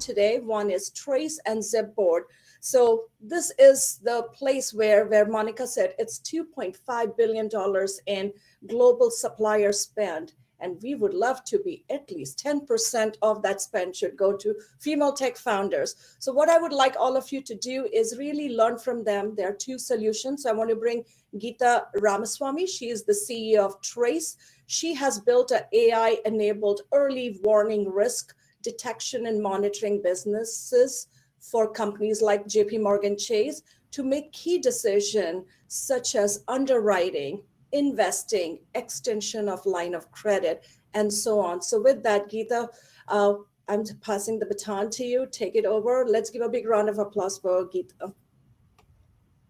today. One is TRaiCE and Zipboard. So this is the place where Monica said it's $2.5 billion in global supplier spend. And we would love to be at least 10% of that spend should go to female tech founders. So what I would like all of you to do is really learn from them. There are two solutions. I want to bring Geetha Ramaswamy. She is the CEO of TRaiCE. She has built an AI-enabled early warning risk detection and monitoring businesses for companies like JP Morgan Chase to make key decisions such as underwriting, investing, extension of line of credit, and so on. So with that, Geetha, I'm passing the baton to you. Take it over. Let's give a big round of applause for Geetha.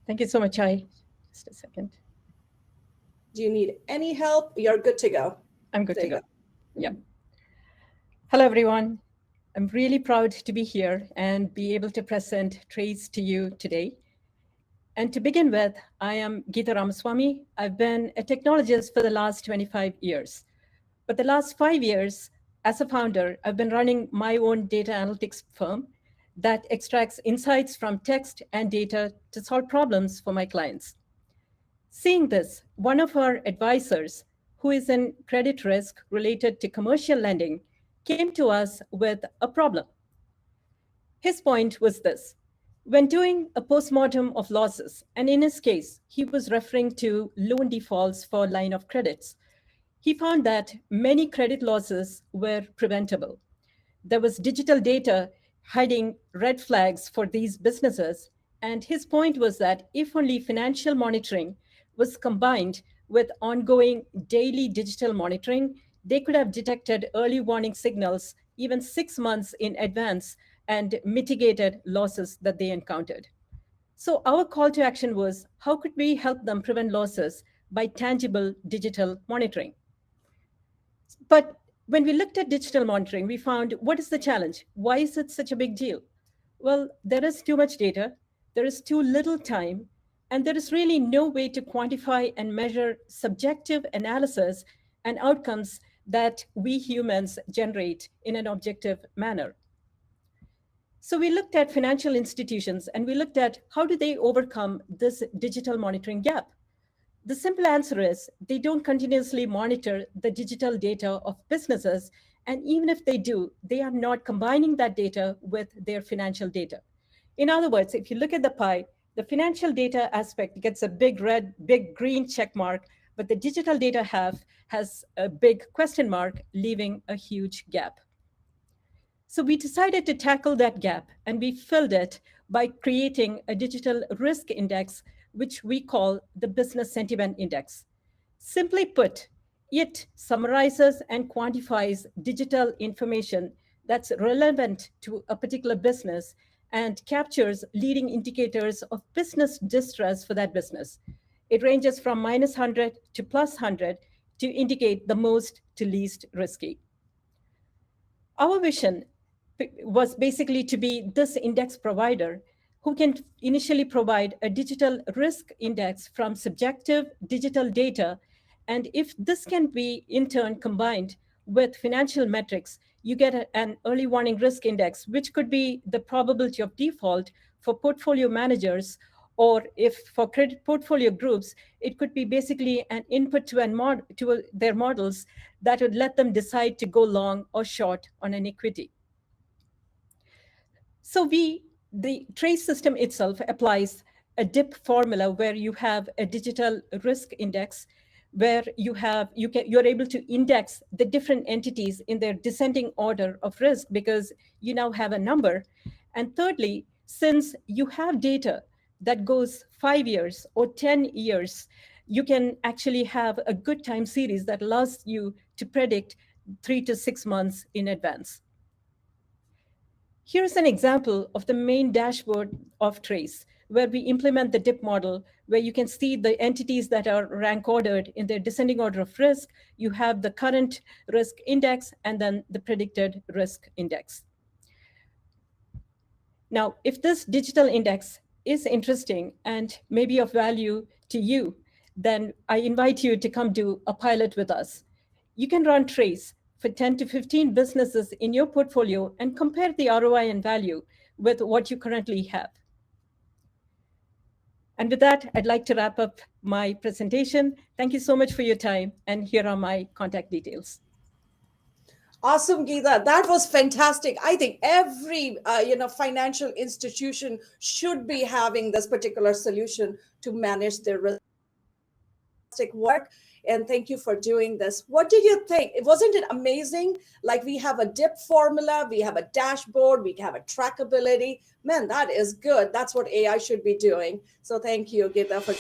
Thank you so much, Chai. Just a second. Do you need any help? You're good to go. I'm good to go. Yeah. Hello, everyone. I'm really proud to be here and be able to present TRaiCE to you today. And to begin with, I am Geetha Ramaswamy. I've been a technologist for the last 25 years. But the last 5 years, as a founder, I've been running my own data analytics firm that extracts insights from text and data to solve problems for my clients. Seeing this, one of our advisors, who is in credit risk related to commercial lending, came to us with a problem. His point was this. When doing a postmortem of losses, and in his case, he was referring to loan defaults for line of credits, he found that many credit losses were preventable. There was digital data hiding red flags for these businesses, and his point was that if only financial monitoring was combined with ongoing daily digital monitoring, they could have detected early warning signals even 6 months in advance and mitigated losses that they encountered. So our call to action was, how could we help them prevent losses by tangible digital monitoring? But when we looked at digital monitoring, we found, what is the challenge? Why is it such a big deal? Well, there is too much data, there is too little time, and there is really no way to quantify and measure subjective analysis and outcomes that we humans generate in an objective manner. So we looked at financial institutions and we looked at how do they overcome this digital monitoring gap. The simple answer is they don't continuously monitor the digital data of businesses. And even if they do, they are not combining that data with their financial data. In other words, if you look at the pie, the financial data aspect gets a big red, big green check mark, but the digital data half has a big question mark, leaving a huge gap. So we decided to tackle that gap, and we filled it by creating a digital risk index, which we call the Business Sentiment Index. Simply put, it summarizes and quantifies digital information that's relevant to a particular business and captures leading indicators of business distress for that business. It ranges from -100 to +100 to indicate the most to least risky. Our vision was basically to be this index provider who can initially provide a digital risk index from subjective digital data. And if this can be in turn combined with financial metrics, you get an early warning risk index, which could be the probability of default for portfolio managers, or if for credit portfolio groups, it could be basically an input to their models that would let them decide to go long or short on an equity. So the TRaiCE system itself applies a DIP formula where you have a digital risk index where you're able to index the different entities in their descending order of risk because you now have a number. And thirdly, since you have data that goes 5 years or 10 years, you can actually have a good time series that allows you to predict 3 to 6 months in advance. Here's an example of the main dashboard of TRaiCE, where we implement the DIP model, where you can see the entities that are rank ordered in their descending order of risk. You have the current risk index and then the predicted risk index. Now, if this digital index is interesting and maybe of value to you, then I invite you to come do a pilot with us. You can run TRaiCE for 10 to 15 businesses in your portfolio and compare the ROI and value with what you currently have. And with that, I'd like to wrap up my presentation. Thank you so much for your time, and here are my contact details. Awesome, Geetha. That was fantastic. I think every financial institution should be having this particular solution to manage their risk. Work, and thank you for doing this. What did you think? Wasn't it amazing? Like, we have a dip formula, we have a dashboard, we have a trackability. Man, that is good. That's what AI should be doing. So thank you, Geetha, for